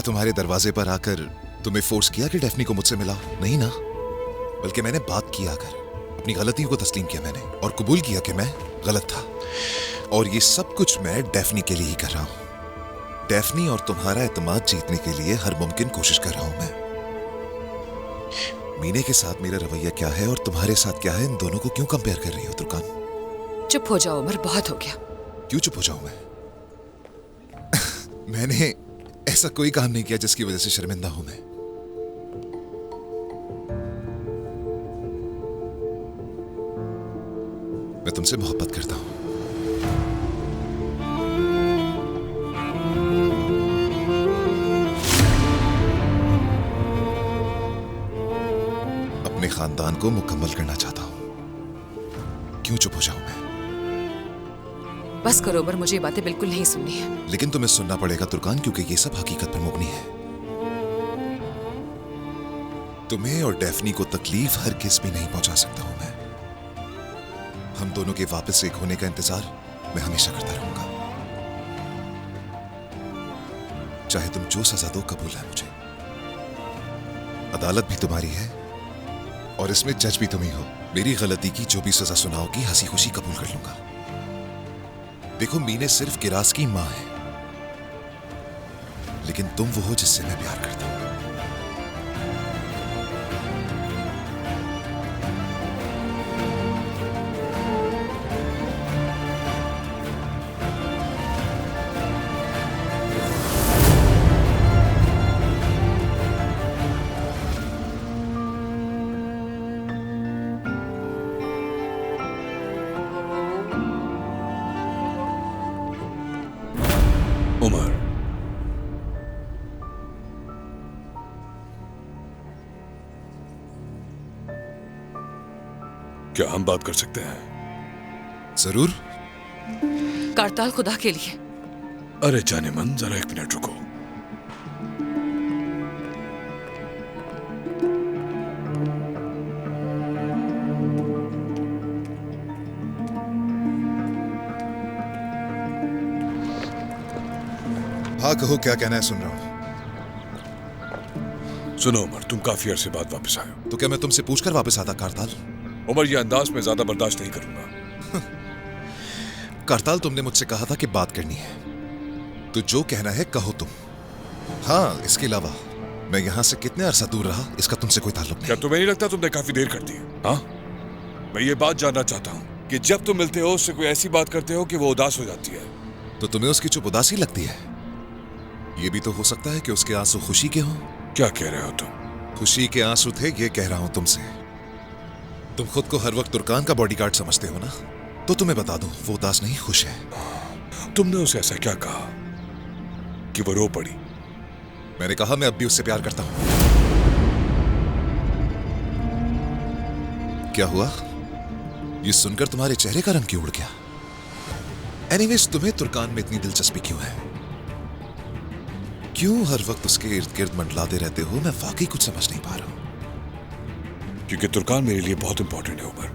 क्या तुम्हारे दरवाजे पर आकर तुम्हें फोर्स किया कि डेफनी को मुझसे मिला? नहीं ना, बल्कि मैंने बात की आकर, अपनी गलतियों को तस्लीम किया मैंने और कबूल किया कि मैं गलत था। और ये सब कुछ मैं डेफनी के लिए ही कर रहा हूं। डेफनी और तुम्हारा एतमाद जीतने के लिए हर मुमकिन कोशिश कर रहा हूं मैं। मीने के साथ मेरा रवैया क्या है और तुम्हारे साथ क्या है, इन दोनों को क्यों कंपेयर कर रही हो तुर्कान? चुप हो जाओ उमर, बहुत हो गया। क्यों चुप हो जाऊं मैं? मैंने ऐसा कोई काम नहीं किया जिसकी वजह से शर्मिंदा हूं मैं। मैं तुमसे मोहब्बत करता हूं। अपने खानदान को मुकम्मल करना चाहता हूं। क्यों चुप हो जाऊं मैं? बस करो उमर, मुझे ये बातें बिल्कुल नहीं सुननी है। लेकिन तुम्हें सुनना पड़ेगा तुर्कान, क्योंकि ये सब हकीकत पर मुबनी है। तुम्हें और डेफनी को तकलीफ हर किस भी नहीं पहुंचा सकता हूं मैं। हम दोनों के वापस एक होने का इंतजार मैं हमेशा करता रहूंगा। चाहे तुम जो सजा दो, कबूल है मुझे। अदालत भी तुम्हारी है और इसमें जज भी तुम ही हो। मेरी गलती की जो भी सजा सुनाओगी, हंसी खुशी कबूल कर लूंगा। देखो, मीने सिर्फ किरास की मां है, लेकिन तुम वो हो जिससे मैं प्यार करता हूं। उमर, क्या हम बात कर सकते हैं? जरूर। कारताल, खुदा के लिए। अरे जाने मन, जरा एक मिनट रुको। हाँ कहो, क्या कहना है, सुन रहा हूं। सुनो उमर, तुम काफी अरसे बाद वापस आए हो। तो क्या मैं तुमसे पूछकर वापस आता कारताल? उमर, ये अंदाज में ज्यादा बर्दाश्त नहीं करूंगा। कारताल, तुमने मुझसे कहा था कि बात करनी है, तो जो कहना है कहो तुम। हाँ, इसके अलावा मैं यहां से कितने अरसा दूर रहा, इसका तुमसे कोई ताल्लुक क्या नहीं। तुम्हें नहीं लगता तुमने काफी देर कर दी? हाँ, मैं ये बात जानना चाहता हूँ कि जब तुम मिलते हो उससे कोई ऐसी बात करते हो कि वो उदास हो जाती है। तो तुम्हें उसकी चुप उदासी लगती है? ये भी तो हो सकता है कि उसके आंसू खुशी के हों। क्या कह रहे हो तुम? खुशी के आंसू थे, ये कह रहा हूं तुमसे। तुम खुद को हर वक्त तुर्कान का बॉडीगार्ड समझते हो ना, तो तुम्हें बता दूं, वो उदास नहीं, खुश है। तुमने उसे ऐसा क्या कहा कि वो रो पड़ी? मैंने कहा मैं अब भी उससे प्यार करता हूं। क्या हुआ? ये सुनकर तुम्हारे चेहरे का रंग क्यों उड़ गया? एनीवेज, तुम्हें तुर्कान में इतनी दिलचस्पी क्यों है? क्यों हर वक्त उसके इर्द गिर्द मंडलाते रहते हो? मैं वाकई कुछ समझ नहीं पा रहा हूं। क्योंकि तुर्कान मेरे लिए बहुत इंपॉर्टेंट है उमर।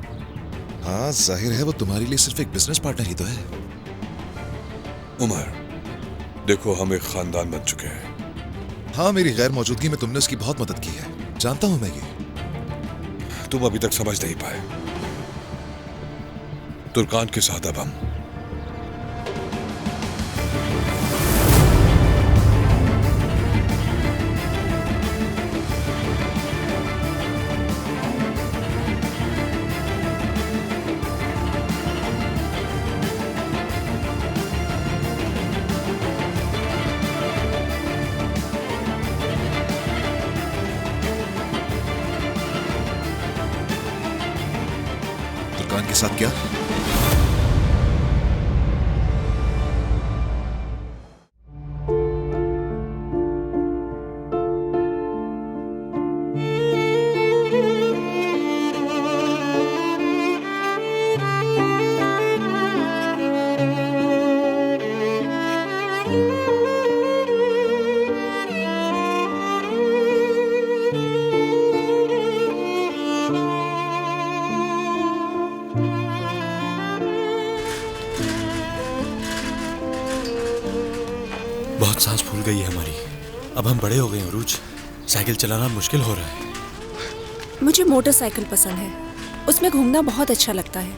हाँ, जाहिर है वो तुम्हारे लिए सिर्फ एक बिजनेस पार्टनर ही तो है। उमर, देखो, हम एक खानदान बन चुके हैं। हाँ, मेरी गैर मौजूदगी में तुमने उसकी बहुत मदद की है, जानता हूं मैं ये। तुम अभी तक समझ नहीं पाए। तुर्कान के साथ अब हम तुर्कान के साथ क्या? बहुत सांस फूल गई है हमारी। अब हम बड़े हो गए हैं अरूज, साइकिल चलाना मुश्किल हो रहा है। मुझे मोटरसाइकिल पसंद है, उसमें घूमना बहुत अच्छा लगता है।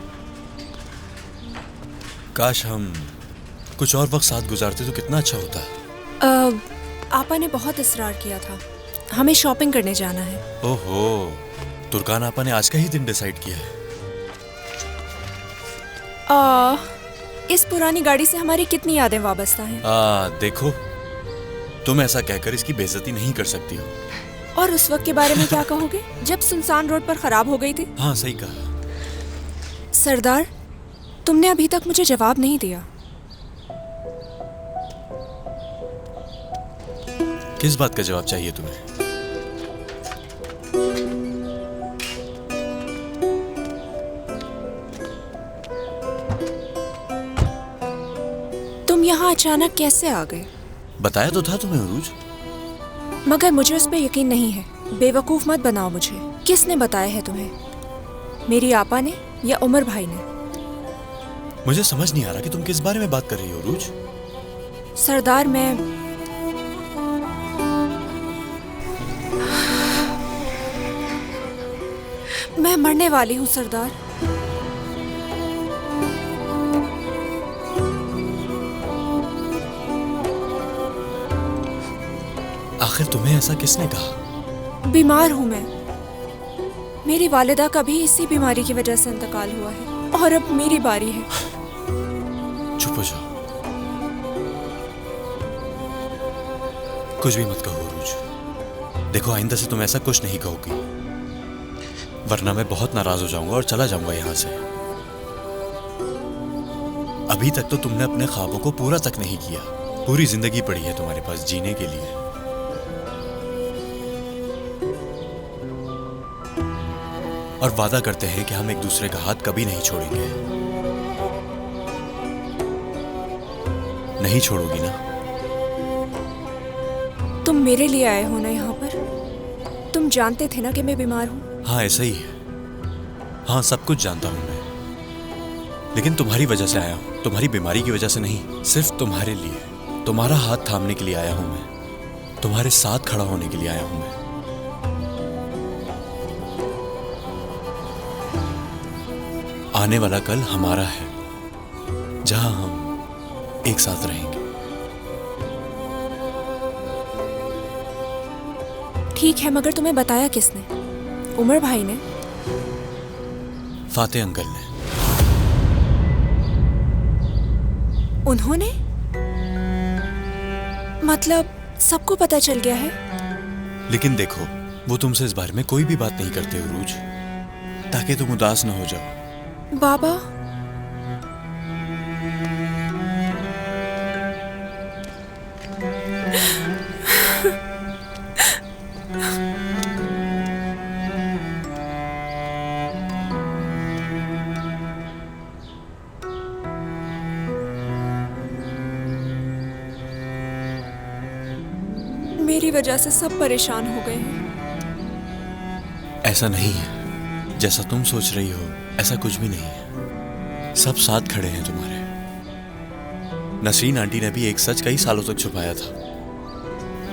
काश हम कुछ और वक्त साथ गुजारते तो कितना अच्छा होता। आपा ने बहुत इसरार किया था, हमें शॉपिंग करने जाना है। ओहो, तुर्कान आपा ने आज का ही दिन डिसाइड किया है। इस पुरानी गाड़ी से हमारी कितनी यादें वाबस्ता हैं। देखो, तुम ऐसा कहकर इसकी बेइज्जती नहीं कर सकती हो। और उस वक्त के बारे में क्या कहोगे जब सुनसान रोड पर खराब हो गई थी? हाँ, सही कहा। सरदार, तुमने अभी तक मुझे जवाब नहीं दिया। किस बात का जवाब चाहिए तुम्हें? तुम यहाँ अचानक कैसे आ गए? बताया तो था तुम्हें अरूज। मगर मुझे उस पर यकीन नहीं है। बेवकूफ मत बनाओ मुझे। किसने बताया है तुम्हें? मेरी आपा ने या उमर भाई ने? मुझे समझ नहीं आ रहा कि तुम किस बारे में बात कर रही हो अरूज। सरदार, मैं मरने वाली हूँ सरदार। आखिर तुम्हें ऐसा किसने कहा? बीमार हूँ मैं। मेरी वालिदा का भी इसी बीमारी की वजह से इंतकाल हुआ है और अब मेरी बारी है। चुप हो जाओ, कुछ भी मत कहो अरूज। देखो, आइंदा से तुम ऐसा कुछ नहीं कहोगी, वरना मैं बहुत नाराज हो जाऊंगा और चला जाऊंगा यहां से। अभी तक तो तुमने अपने ख्वाबों को पूरा तक नहीं किया। पूरी जिंदगी पड़ी है तुम्हारे पास जीने के लिए। और वादा करते हैं कि हम एक दूसरे का हाथ कभी नहीं छोड़ेंगे। नहीं छोड़ोगी ना? तुम मेरे लिए आए हो ना यहाँ पर? तुम जानते थे ना कि मैं बीमार हूँ? हाँ, ऐसा ही है। हाँ, सब कुछ जानता हूं मैं, लेकिन तुम्हारी वजह से आया हूं, तुम्हारी बीमारी की वजह से नहीं। सिर्फ तुम्हारे लिए, तुम्हारा हाथ थामने के लिए आया हूं मैं, तुम्हारे साथ खड़ा होने के लिए आया हूं मैं। आने वाला कल हमारा है, जहां हम एक साथ रहेंगे। ठीक है, मगर तुम्हें बताया किसने? उमर भाई ने? फाते अंकल ने। उन्होंने? मतलब सबको पता चल गया है? लेकिन देखो, वो तुमसे इस बारे में कोई भी बात नहीं करते अरूज, ताकि तुम उदास न हो जाओ। बाबा, मेरी वजह से सब परेशान हो गए हैं। ऐसा नहीं है, जैसा तुम सोच रही हो ऐसा कुछ भी नहीं है। सब साथ खड़े हैं तुम्हारे। नसरीन आंटी ने भी एक सच कई सालों तक छुपाया था,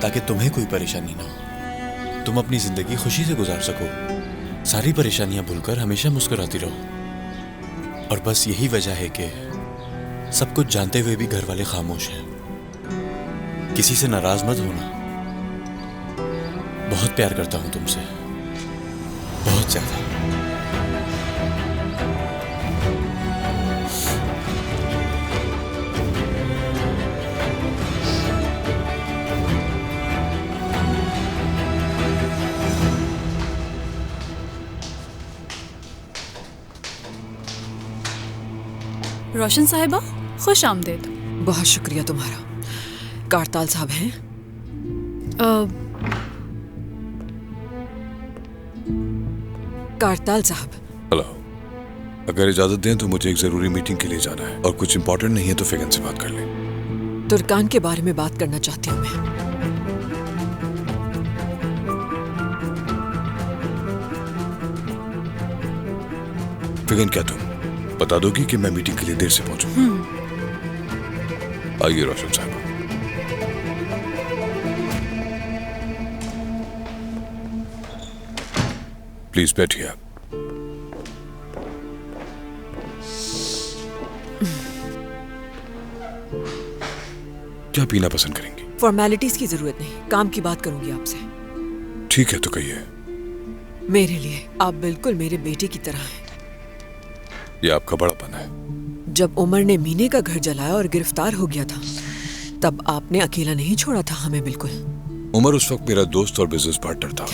ताकि तुम्हें कोई परेशानी ना हो, तुम अपनी जिंदगी खुशी से गुजार सको, सारी परेशानियां भूलकर हमेशा मुस्कुराती रहो। और बस यही वजह है कि सब कुछ जानते हुए भी घर वाले खामोश हैं। किसी से नाराज मत होना। बहुत प्यार करता हूं तुमसे, बहुत ज्यादा। रोशन साहिबा, खुश आमदेद। बहुत शुक्रिया तुम्हारा। कारताल साहब हैं? कारताल साहब। हेलो, अगर इजाजत दें तो मुझे एक जरूरी मीटिंग के लिए जाना है, और कुछ इंपॉर्टेंट नहीं है तो फिगन से बात कर लें। तुर्कान के बारे में बात करना चाहती हूँ मैं। फिगन, क्या तुम बता दोगी कि मैं मीटिंग के लिए देर से पहुंचूं? आइए रोशन साहब। प्लीज बैठिए आप। क्या पीना पसंद करेंगी? फॉर्मेलिटीज की जरूरत नहीं, काम की बात करूंगी आपसे। ठीक है तो कहिए। मेरे लिए आप बिल्कुल मेरे बेटे की तरह हैं। ये आपका बड़ापन है। जब उमर ने मीने का घर जलाया और गिरफ्तार हो गया था, तब आपने अकेला नहीं छोड़ा था हमें। बिल्कुल। उमर उस वक्त मेरा दोस्त और बिजनेस पार्टनर था।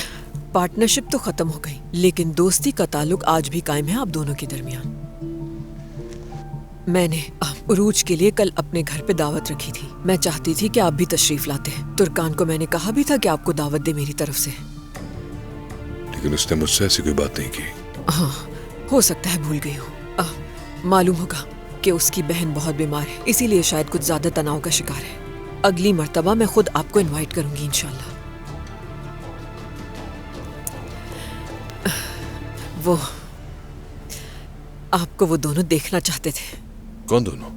पार्टनरशिप तो खत्म हो गई, लेकिन दोस्ती का ताल्लुक आज भी कायम है आप दोनों के दरमियान। मैंने उरूज के लिए कल अपने घर पे दावत रखी थी। मैं चाहती थी कि आप भी तशरीफ लाते। तुर्कान को मैंने कहा भी था कि आपको दावत दे मेरी तरफ से, लेकिन उसने मुझसे ऐसी कोई बात नहीं की। हाँ, हो सकता है भूल गई हूँ। मालूम होगा कि उसकी बहन बहुत बीमार है, इसीलिए शायद कुछ ज्यादा तनाव का शिकार है। अगली मर्तबा मैं खुद आपको इनवाइट करूंगी इंशाल्लाह। वो आपको वो दोनों देखना चाहते थे। कौन दोनों?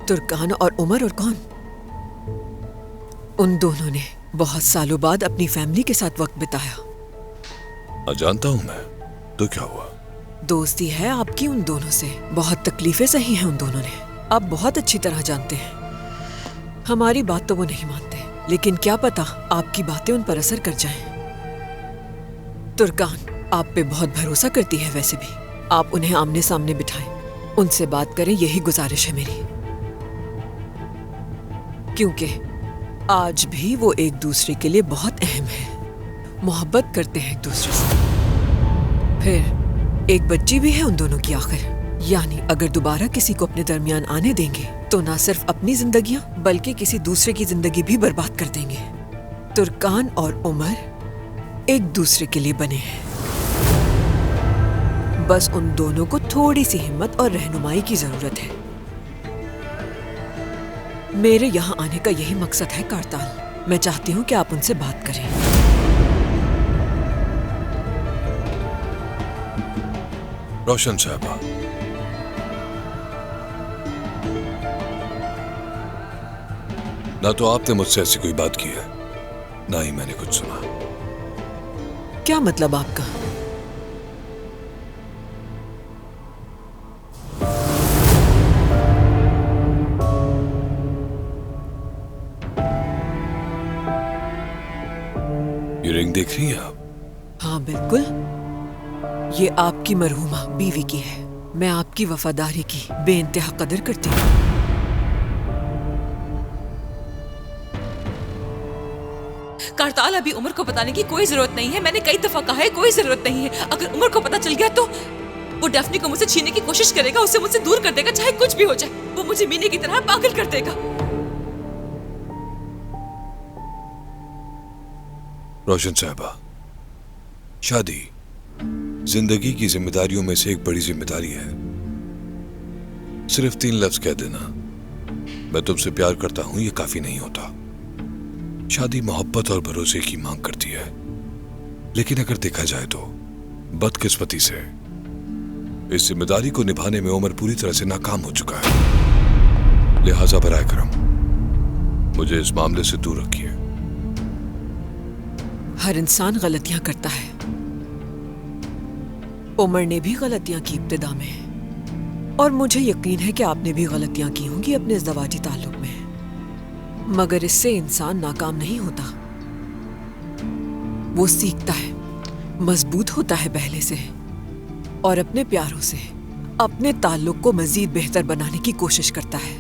तुर्कान और उमर। और कौन? उन दोनों ने बहुत सालों बाद अपनी फैमिली के साथ वक्त बिताया। जानता हूं मैं, तो क्या हुआ? दोस्ती है आपकी उन दोनों से। बहुत तकलीफें सही हैं उन दोनों ने, आप बहुत अच्छी तरह जानते हैं। हमारी बात तो वो नहीं मानते, लेकिन क्या पता आपकी बातें उन पर असर कर जाएं। तुर्कान आप पे बहुत भरोसा करती है। वैसे भी आप उन्हें आमने सामने बिठाएं, उनसे बात करें, यही गुजारिश है मेरी। क्योंकि आज भी वो एक दूसरे के लिए बहुत अहम है, मोहब्बत करते हैं एक दूसरे से। फिर एक बच्ची भी है उन दोनों की आखिर। यानी अगर दोबारा किसी को अपने दरमियान आने देंगे तो ना सिर्फ अपनी जिंदगियां बल्कि किसी दूसरे की जिंदगी भी बर्बाद कर देंगे। तुर्कान और उमर एक दूसरे के लिए बने हैं। बस उन दोनों को थोड़ी सी हिम्मत और रहनुमाई की जरूरत है। मेरे यहाँ आने का यही मकसद है कारताल। मैं चाहती हूँ कि आप उनसे बात करें। रोशन साहबा, ना तो आपने मुझसे ऐसी कोई बात की है, ना ही मैंने कुछ सुना। क्या मतलब आपका? ये रिंग देख रही हैं आप? हाँ बिल्कुल, ये आपकी मरहूमा बीवी की है। मैं आपकी वफादारी की बेइंतहा कदर करती हूँ। कारताल, अभी उमर को बताने की कोई जरूरत नहीं है। मैंने कई दफा कहा है, कोई जरूरत नहीं है। अगर उमर को पता चल गया तो वो डेफ्नी को मुझसे छीनने की कोशिश करेगा, उसे मुझसे दूर कर देगा, चाहे कुछ भी हो जाए। वो मुझे मीने की तरह पागल कर देगा। रोशन साहबा, शादी जिंदगी की जिम्मेदारियों में से एक बड़ी जिम्मेदारी है। सिर्फ 3 लफ्ज कह देना, मैं तुमसे प्यार करता हूं, ये काफी नहीं होता। शादी मोहब्बत और भरोसे की मांग करती है। लेकिन अगर देखा जाए तो बदकिस्मती से इस जिम्मेदारी को निभाने में उमर पूरी तरह से नाकाम हो चुका है। लिहाजा बराए करम मुझे इस मामले से दूर रखिए। हर इंसान गलतियां करता है। उमर ने भी गलतियां की इब्तिदा में, और मुझे यकीन है कि आपने भी गलतियां की होंगी अपने इज़्दवाजी ताल्लुक में। मगर इससे इंसान नाकाम नहीं होता, वो सीखता है, मजबूत होता है पहले से, और अपने प्यारों से अपने ताल्लुक को मजीद बेहतर बनाने की कोशिश करता है।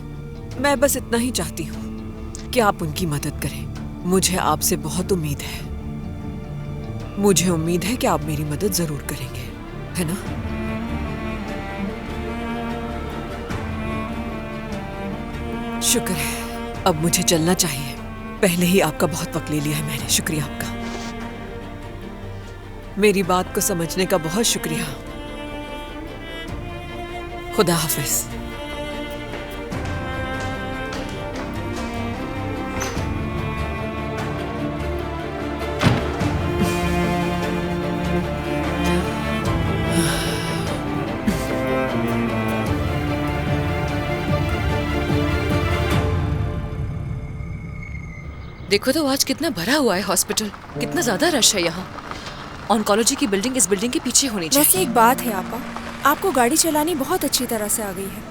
मैं बस इतना ही चाहती हूँ कि आप उनकी मदद करें। मुझे आपसे बहुत उम्मीद है। मुझे उम्मीद है कि आप मेरी मदद जरूर करेंगे, है ना? शुक्र है। अब मुझे चलना चाहिए। पहले ही आपका बहुत वक्त ले लिया है मैंने। शुक्रिया आपका। मेरी बात को समझने का बहुत शुक्रिया। खुदा हाफिज। देखो तो आज कितना भरा हुआ है हॉस्पिटल, कितना ज्यादा रश है यहाँ। ऑन्कोलॉजी की बिल्डिंग इस बिल्डिंग के पीछे होनी चाहिए। वैसे एक बात है आपा, आपको गाड़ी चलानी बहुत अच्छी तरह से आ गई है।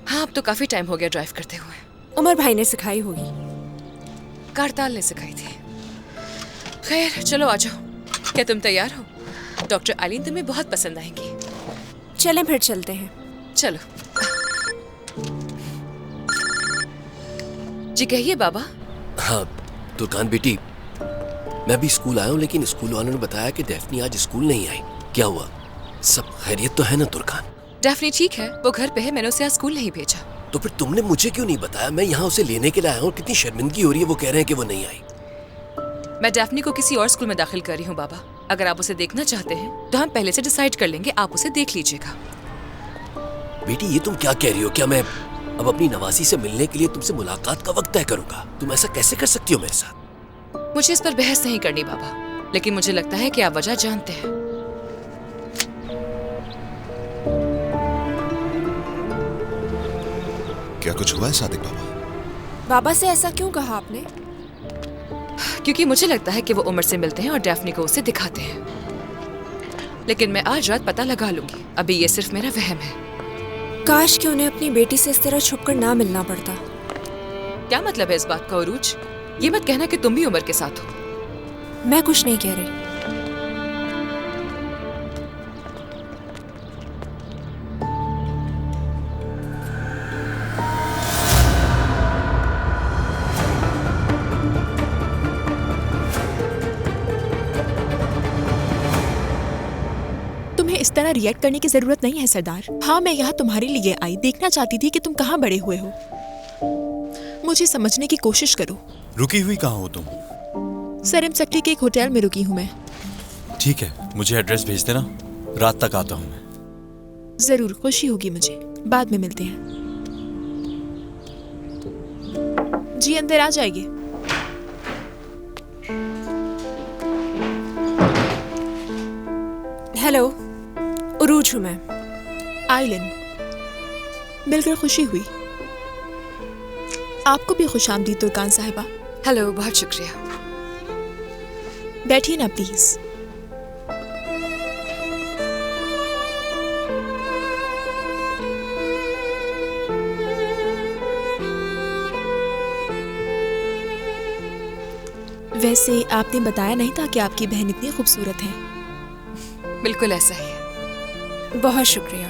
हाँ, अब तो काफी टाइम हो गया ड्राइव करते हुए। उमर भाई ने सिखाई होगी। कारताल ने सिखाई थी। खैर चलो आ जाओ। क्या तुम तैयार हो? डॉक्टर आलीन तुम्हें बहुत पसंद आएंगी। चलें फिर चलते हैं। चलो। जी कहिए बाबा। हाँ तुर्कान बेटी, मैं भी स्कूल आया हूँ, लेकिन स्कूल वालों ने बताया कि डेफनी आज स्कूल नहीं आई। क्या हुआ? सब खैरियत तो है ना तुर्कान? डेफनी ठीक है, वो घर पे है। मैंने उसे आज स्कूल नहीं भेजा। तो फिर तुमने मुझे क्यों नहीं बताया? मैं यहाँ उसे लेने के लिए आया हूँ। कितनी शर्मिंदगी हो रही है, वो कह रहे हैं कि वो नहीं आई। मैं डेफनी को किसी और स्कूल में दाखिल कर रही हूँ बाबा। अगर आप उसे देखना चाहते हैं तो हम पहले से डिसाइड कर लेंगे, आप उसे देख लीजिएगा। बेटी ये तुम क्या कह रही हो? क्या मैं अब अपनी नवासी से मिलने के लिए तुमसे मुलाकात का वक्त तय करूंगा? तुम ऐसा कैसे कर सकती हो मेरे साथ? मुझे इस पर बहस नहीं करनी बाबा, लेकिन मुझे लगता है कि आप वजह जानते हैं। क्या कुछ हुआ है सादिक बाबा? बाबा से ऐसा क्यों कहा आपने? क्योंकि मुझे लगता है कि वो उमर से मिलते हैं और डेफनी को उसे दिखाते हैं। लेकिन मैं आज रात पता लगा लूंगी। अभी ये सिर्फ मेरा वहम है। काश कि उन्हें अपनी बेटी से इस तरह छुपकर ना मिलना पड़ता। क्या मतलब है इस बात का उरूज? ये मत कहना कि तुम भी उमर के साथ हो। मैं कुछ नहीं कह रही। तुम्हें इस तरह रिएक्ट करने की जरूरत नहीं है सरदार। हाँ, मैं यहाँ तुम्हारे लिए आई, देखना चाहती थी कि तुम कहाँ बड़े हुए हो। मुझे समझने की कोशिश करो। रुकी हुई कहाँ हो तुम? सरेम सेक्टर के एक होटल में रुकी हूँ मैं। ठीक है, मुझे एड्रेस भेज देना, रात तक आता हूँ मैं। जरूर, खुशी होगी मुझे। बाद में मिलते हैं। जी अंदर आ जाइए। हेलो, उरूज हूँ मैं। आइलन, मिलकर खुशी हुई। आपको भी खुशामदीद तुर्कान साहिबा। हेलो, बहुत शुक्रिया। बैठिए ना प्लीज। वैसे आपने बताया नहीं था कि आपकी बहन इतनी खूबसूरत है। बिल्कुल ऐसा ही है। बहुत शुक्रिया।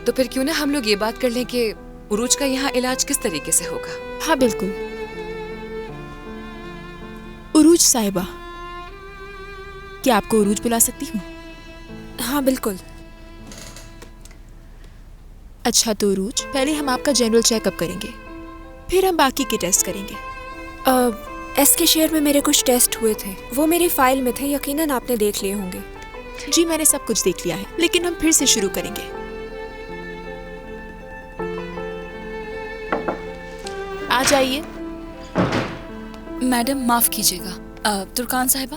तो फिर क्यों ना हम लोग ये बात कर लें कि उरूज का यहाँ इलाज किस तरीके से होगा? हाँ बिल्कुल। उरूज साहिबा, क्या आपको उरूज बुला सकती हूँ? हाँ बिल्कुल। अच्छा तो उरूज, पहले हम आपका जनरल चेकअप करेंगे, फिर हम बाकी के टेस्ट करेंगे। एसके शहर में मेरे कुछ टेस्ट हुए थे, वो मेरी फाइल में थे। यकीनन आपने देख लिए होंगे। जी मैंने सब कुछ देख लिया है, लेकिन हम फिर से शुरू करेंगे। आ जाइए। मैडम माफ कीजिएगा, तुर्कान साहिबा,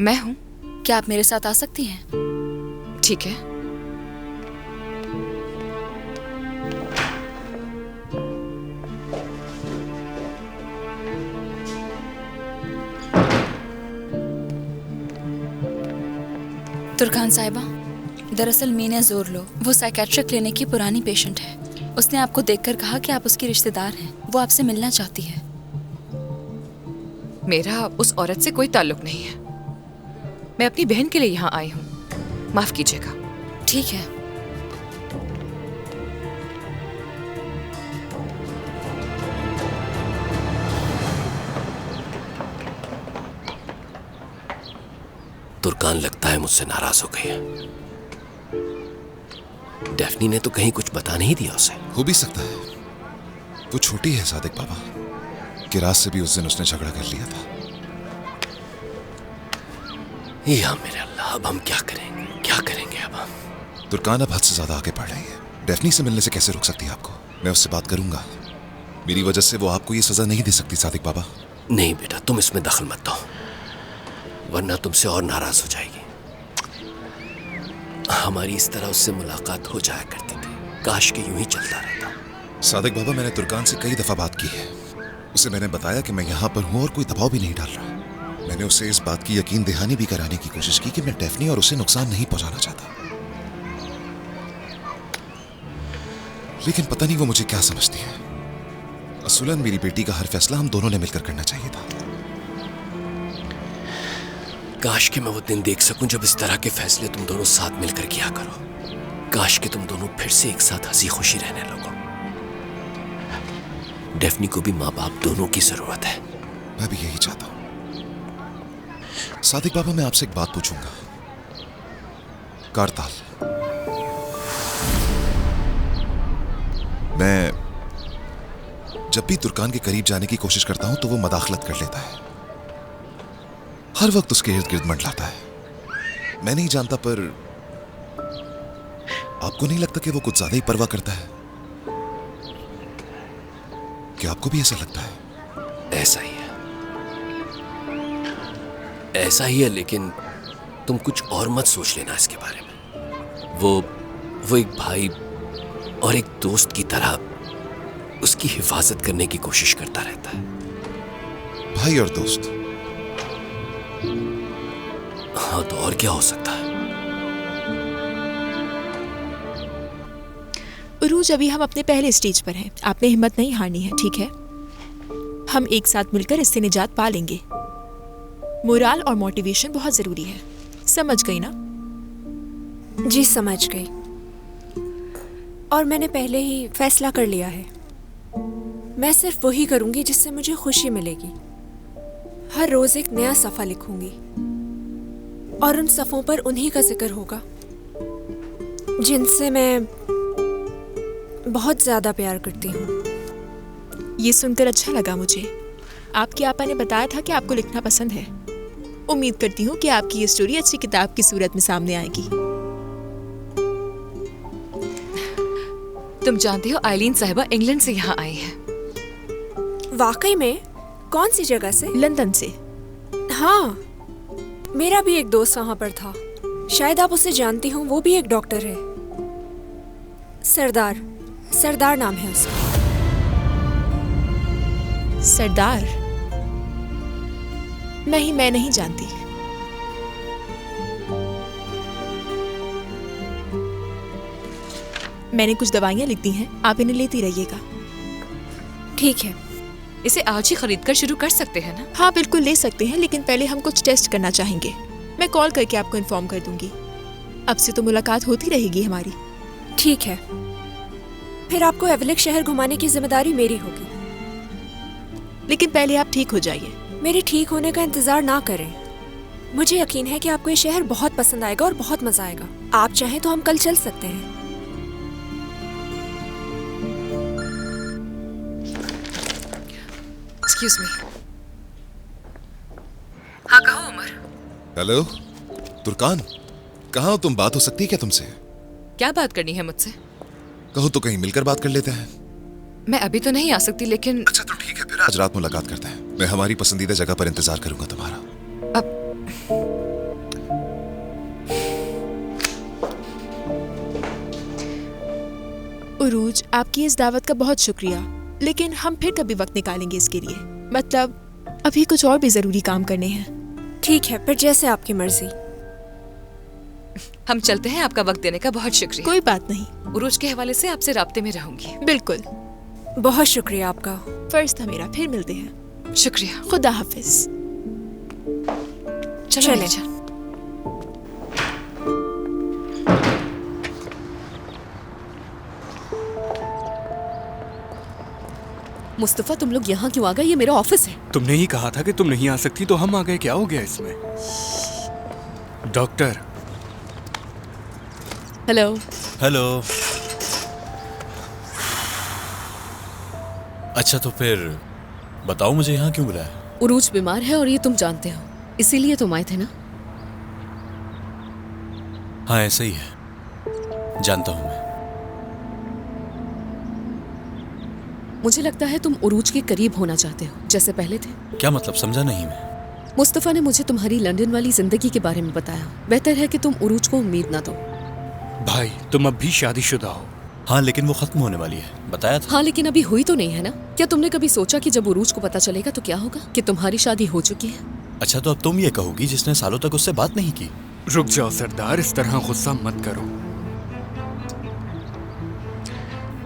मैं हूँ। क्या आप मेरे साथ आ सकती हैं? ठीक है। तुर्कान साहिबा, दरअसल मीना जोरलो वो साइकेट्रिक क्लिनिक की पुरानी पेशेंट है। उसने आपको देखकर कहा कि आप उसकी रिश्तेदार हैं। वो आपसे मिलना चाहती है। मेरा उस औरत से कोई ताल्लुक नहीं है। मैं अपनी बहन के लिए यहाँ आई हूँ। माफ कीजिएगा। ठीक है। तुर्कान लगता है मुझसे नाराज हो गई है। डेफनी ने तो कहीं कुछ बता नहीं दिया उसे। हो भी सकता है, वो छोटी है सादिक बाबा, कि रात से भी उस दिन उसने झगड़ा कर लिया था। या मेरे अल्लाह, अब हम क्या करेंगे? क्या करेंगे अब हम? तुर्कान अब हद से ज्यादा आगे बढ़ रही है। डेफनी से मिलने से कैसे रोक सकती है आपको? मैं उससे बात करूंगा। मेरी वजह से वो आपको ये सजा नहीं दे सकती सादिक बाबा। नहीं बेटा, तुम इसमें दखल मत दो, वरना तुमसे और नाराज हो जाएगी। हमारी इस तरह उससे मुलाकात हो जाया करती थी। काश कि यूं ही चलता रहता। सादिक बाबा, मैंने तुर्कान से कई दफा बात की है। उसे मैंने बताया कि मैं यहाँ पर हूँ और कोई दबाव भी नहीं डाल रहा। मैंने उसे इस बात की यकीन दहानी भी कराने की कोशिश की कि मैं डेफनी और उसे नुकसान नहीं पहुंचाना चाहता, लेकिन पता नहीं वो मुझे क्या समझती है। असुलन मेरी बेटी का हर फैसला हम दोनों ने मिलकर करना चाहिए था। काश कि मैं वो दिन देख सकूं जब इस तरह के फैसले तुम दोनों साथ मिलकर किया करो। काश कि तुम दोनों फिर से एक साथ हंसी खुशी रहने लगो। डेफनी को भी माँ बाप दोनों की जरूरत है। मैं भी यही चाहता हूं। सादिक बाबा, मैं आपसे एक बात पूछूंगा। कारताल, मैं जब भी तुर्कान के करीब जाने की कोशिश करता हूं तो वो मदाखलत कर लेता है, हर वक्त उसके इर्द गिर्द मंडलाता है। मैं नहीं जानता, पर आपको नहीं लगता कि वो कुछ ज्यादा ही परवाह करता है? क्या आपको भी ऐसा लगता है? ऐसा ही है, ऐसा ही है, लेकिन तुम कुछ और मत सोच लेना इसके बारे में। वो एक भाई और एक दोस्त की तरह उसकी हिफाजत करने की कोशिश करता रहता है। भाई और दोस्त? हाँ, तो और क्या हो सकता है? उरूज, अभी हम अपने पहले स्टेज पर हैं। आपने हिम्मत नहीं हारनी है, ठीक है? हम एक साथ मिलकर इससे निजात पा लेंगे। मोराल और मोटिवेशन बहुत जरूरी है, समझ गई ना? जी समझ गई, और मैंने पहले ही फैसला कर लिया है। मैं सिर्फ वही करूंगी जिससे मुझे खुशी मिलेगी। हर रोज एक नया सफ़ा लिखूंगी और उन सफ़ों पर उन्हीं का जिक्र होगा जिनसे मैं बहुत ज्यादा प्यार करती हूँ। ये सुनकर अच्छा लगा मुझे। आपके आपा ने बताया था कि आपको लिखना पसंद है। उम्मीद करती हूँ कि आपकी ये स्टोरी अच्छी किताब की सूरत में सामने आएगी। तुम जानती हो आइलीन साहिबा इंग्लैंड से यहाँ आई है। वाकई में? कौन सी जगह से? लंदन से। हाँ, मेरा भी एक दोस्त वहाँ पर था। शायद आप उसे जानती हो, वो भी एक डॉक्टर है। सरदार नाम है उसका। सरदार? नहीं, मैं नहीं जानती। मैंने कुछ दवाइयाँ लिख दी हैं, आप इन्हें लेती रहिएगा। ठीक है। इसे आज ही खरीद कर शुरू कर सकते हैं ना? हाँ बिल्कुल ले सकते हैं, लेकिन पहले हम कुछ टेस्ट करना चाहेंगे। मैं कॉल करके आपको इन्फॉर्म कर दूंगी। अब से तो मुलाकात होती रहेगी हमारी। ठीक है, फिर आपको एवलिक शहर घुमाने की जिम्मेदारी मेरी होगी। लेकिन पहले आप ठीक हो जाइए। मेरे ठीक होने का इंतजार ना करें। मुझे यकीन है कि आपको ये शहर बहुत पसंद आएगा और बहुत मजा आएगा। आप चाहें तो हम कल चल सकते हैं। Excuse me. हाँ कहो उमर। हेलो तुर्कान, कहाँ हो तुम? बात हो सकती है क्या तुमसे? क्या बात करनी है मुझसे? कहो तो कहीं मिलकर बात कर लेते हैं। मैं अभी तो नहीं आ सकती, लेकिन अच्छा तो ठीक है, फिर आज रात मुलाकात करते हैं। मैं हमारी पसंदीदा जगह पर इंतजार करूंगा तुम्हारा। उरूज, आपकी इस दावत का बहुत शुक्रिया, लेकिन हम फिर कभी वक्त निकालेंगे इसके लिए। मतलब अभी कुछ और भी जरूरी काम करने हैं। ठीक है, फिर जैसे आपकी मर्जी। हम चलते हैं। आपका वक्त देने का बहुत शुक्रिया। कोई बात नहीं। उरूज के हवाले से आपसे राब्ते में रहूंगी। बिल्कुल। बहुत शुक्रिया आपका। फर्ज था मेरा। फिर मिलते हैं। शुक्रिया। खुदा हाफिज। चलो चलें। नीचा। मुस्तफा, तुम लोग यहाँ क्यों आ गए? ये मेरा ऑफिस है। तुमने ही कहा था कि तुम नहीं आ सकती, तो हम आ गए। क्या हो गया इसमें? डॉक्टर। हेलो। हेलो। अच्छा तो फिर बताओ मुझे यहाँ क्यों बुलाया? उरूज बीमार है और ये तुम जानते हो, इसीलिए तुम आए थे ना? हाँ ऐसा ही है, जानता हूँ मैं। मुझे लगता है तुम उरूज के करीब होना चाहते हो, जैसे पहले थे। क्या मतलब? समझा नहीं मैं। मुस्तफा ने मुझे तुम्हारी लंदन वाली जिंदगी के बारे में बताया। बेहतर है कि तुम उरूज को उम्मीद ना दो। भाई तुम अब भी शादीशुदा हो। हाँ लेकिन वो खत्म होने वाली है, बताया था। हाँ लेकिन अभी हुई तो नहीं है ना? क्या तुमने कभी सोचा कि जब उरूज को पता चलेगा तो क्या होगा? कि तुम्हारी शादी हो चुकी है? अच्छा, तो अब तुम ये कहोगी जिसने सालों तक उससे बात नहीं की। रुक जाओ सरदार, इस तरह गुस्सा मत करो।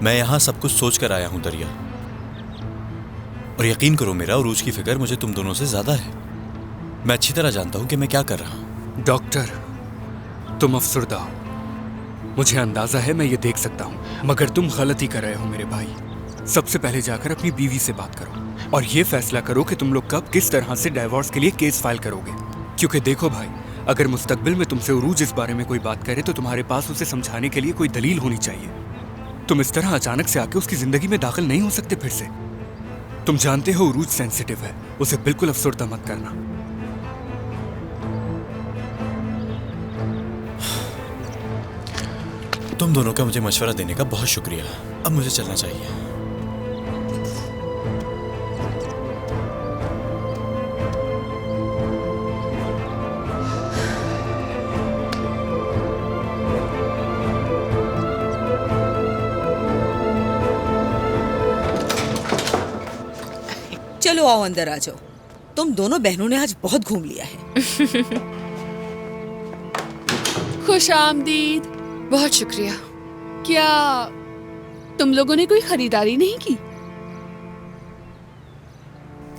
मैं यहाँ सब कुछ सोच कर आया हूँ दरिया, और यकीन करो मेरा उरूज की फिक्र मुझे तुम दोनों से ज्यादा है। मैं अच्छी तरह जानता हूँ कि मैं क्या कर रहा हूँ। डॉक्टर, तुम अफसरदा हो, मुझे अंदाजा है, मैं ये देख सकता हूँ, मगर तुम गलती कर रहे हो मेरे भाई। सबसे पहले जाकर अपनी बीवी से बात करो और ये फैसला करो कि तुम लोग कब किस तरह से डाइवोर्स के लिए केस फाइल करोगे। क्योंकि देखो भाई, अगर मुस्तकबिल में तुमसे उरूज इस बारे में कोई बात करे तो तुम्हारे पास उसे समझाने के लिए कोई दलील होनी चाहिए। तुम इस तरह अचानक से आके उसकी जिंदगी में दाखिल नहीं हो सकते फिर से। तुम जानते हो उरूज सेंसिटिव है, उसे बिल्कुल अफसरदा मत करना। तुम दोनों का मुझे मशवरा देने का बहुत शुक्रिया। अब मुझे चलना चाहिए। चलो आओ, अंदर आ जाओ। तुम दोनों बहनों ने आज बहुत घूम लिया है। खुश आमदीद। बहुत शुक्रिया। क्या तुम लोगों ने कोई खरीदारी नहीं की?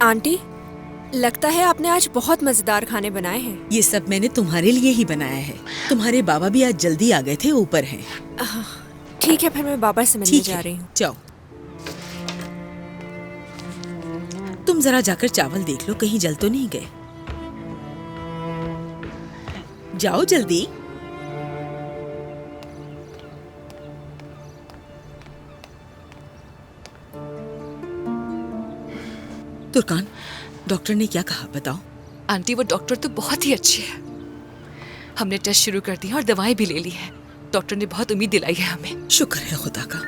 आंटी, लगता है आपने आज बहुत मजेदार खाने बनाए हैं। ये सब मैंने तुम्हारे लिए ही बनाया है। तुम्हारे बाबा भी आज जल्दी आ गए थे, ऊपर हैं। ठीक है, फिर मैं बाबा से मिलने जा रही हूँ। जाओ, तुम जरा जाकर चावल देख लो, कहीं जल तो नहीं गए। जाओ जल्दी। तुर्कान, डॉक्टर ने क्या कहा बताओ? आंटी, वो डॉक्टर तो बहुत ही अच्छी है। हमने टेस्ट शुरू कर दिए और दवाएं भी ले ली है। डॉक्टर ने बहुत उम्मीद दिलाई है हमें। शुक्र है खुदा का।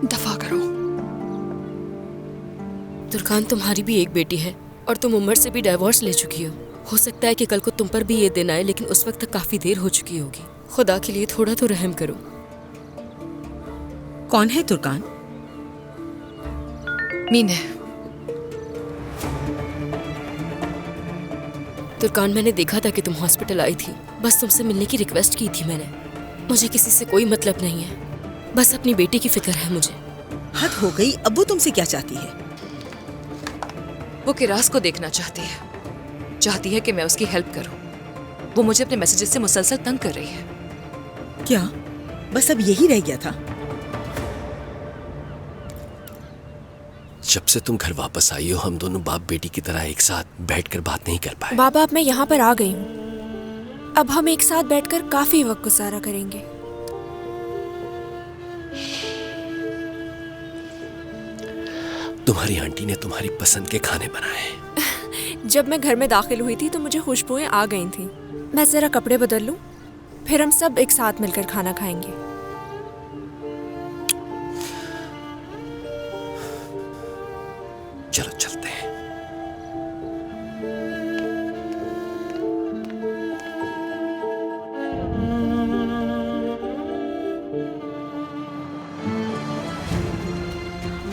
दफा करो। तुर्कान, तुम्हारी भी एक बेटी है और तुम उमर से भी डाइवोर्स ले चुकी हो सकता है कि कल को तुम पर भी ये दिन आए, लेकिन उस वक्त तक काफी देर हो चुकी होगी। खुदा के लिए थोड़ा तो रहम करो। कौन है तुर्कान? मीना। तुर्कान, मैंने देखा था कि तुम हॉस्पिटल आई थी। बस तुमसे मिलने की रिक्वेस्ट की थी मैंने। मुझे किसी से कोई मतलब नहीं है, बस अपनी बेटी की फिक्र है मुझे। हद हो गई। अब वो तुमसे क्या चाहती है? वो किरास को देखना चाहती है। चाहती है कि मैं उसकी हेल्प करूं। वो मुझे अपने मैसेजेस से मुसलसल तंग कर रही है। क्या बस अब यही रह गया था? जब से तुम घर वापस आई हो, हम दोनों बाप बेटी की तरह एक साथ बैठकर बात नहीं कर पाए। बाबा, अब मैं यहाँ पर आ गई हूँ। अब हम एक साथ बैठकर काफी वक्त गुजारा करेंगे। तुम्हारी आंटी ने तुम्हारी पसंद के खाने बनाए। जब मैं घर में दाखिल हुई थी तो मुझे खुशबुएं आ गई थी। मैं जरा कपड़े बदल लूं, फिर हम सब एक साथ मिलकर खाना खाएंगे। चलो चलते हैं।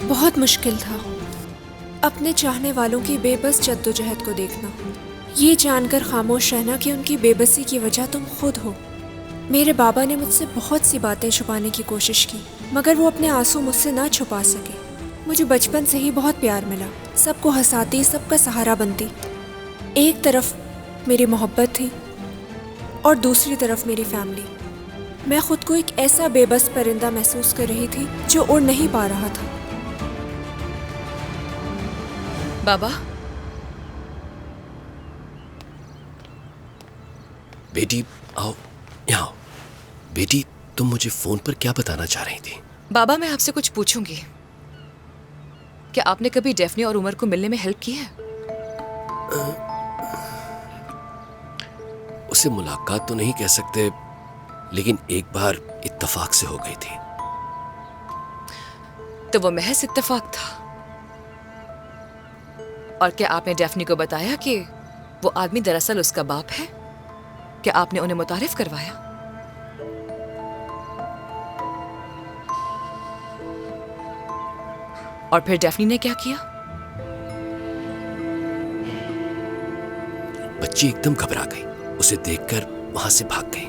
बहुत मुश्किल था अपने चाहने वालों की बेबस जद्दोजहद को देखना, ये जानकर खामोश रहना कि उनकी बेबसी की वजह तुम खुद हो। मेरे बाबा ने मुझसे बहुत सी बातें छुपाने की कोशिश की, मगर वो अपने आंसू मुझसे ना छुपा सके। मुझे बचपन से ही बहुत प्यार मिला, सबको हंसाती, सबका सहारा बनती। एक तरफ मेरी मोहब्बत थी और दूसरी तरफ मेरी फैमिली। मैं खुद को एक ऐसा बेबस परिंदा महसूस कर रही थी जो उड़ नहीं पा रहा था। बाबा, बेटी आओ, यहाँ आओ। बेटी, तुम मुझे फोन पर क्या बताना चाह रही थी? बाबा, मैं आपसे कुछ पूछूंगी। क्या आपने कभी डेफनी और उमर को मिलने में हेल्प की है? उसे मुलाकात तो नहीं कह सकते, लेकिन एक बार इत्तेफाक से हो गई थी। तो वो महज इत्तेफाक था। और क्या आपने डेफनी को बताया कि वो आदमी दरअसल उसका बाप है? क्या आपने उन्हें मुतारिफ करवाया? और फिर डेफनी ने क्या किया? बच्ची एकदम घबरा गई, उसे देखकर वहां से भाग गई।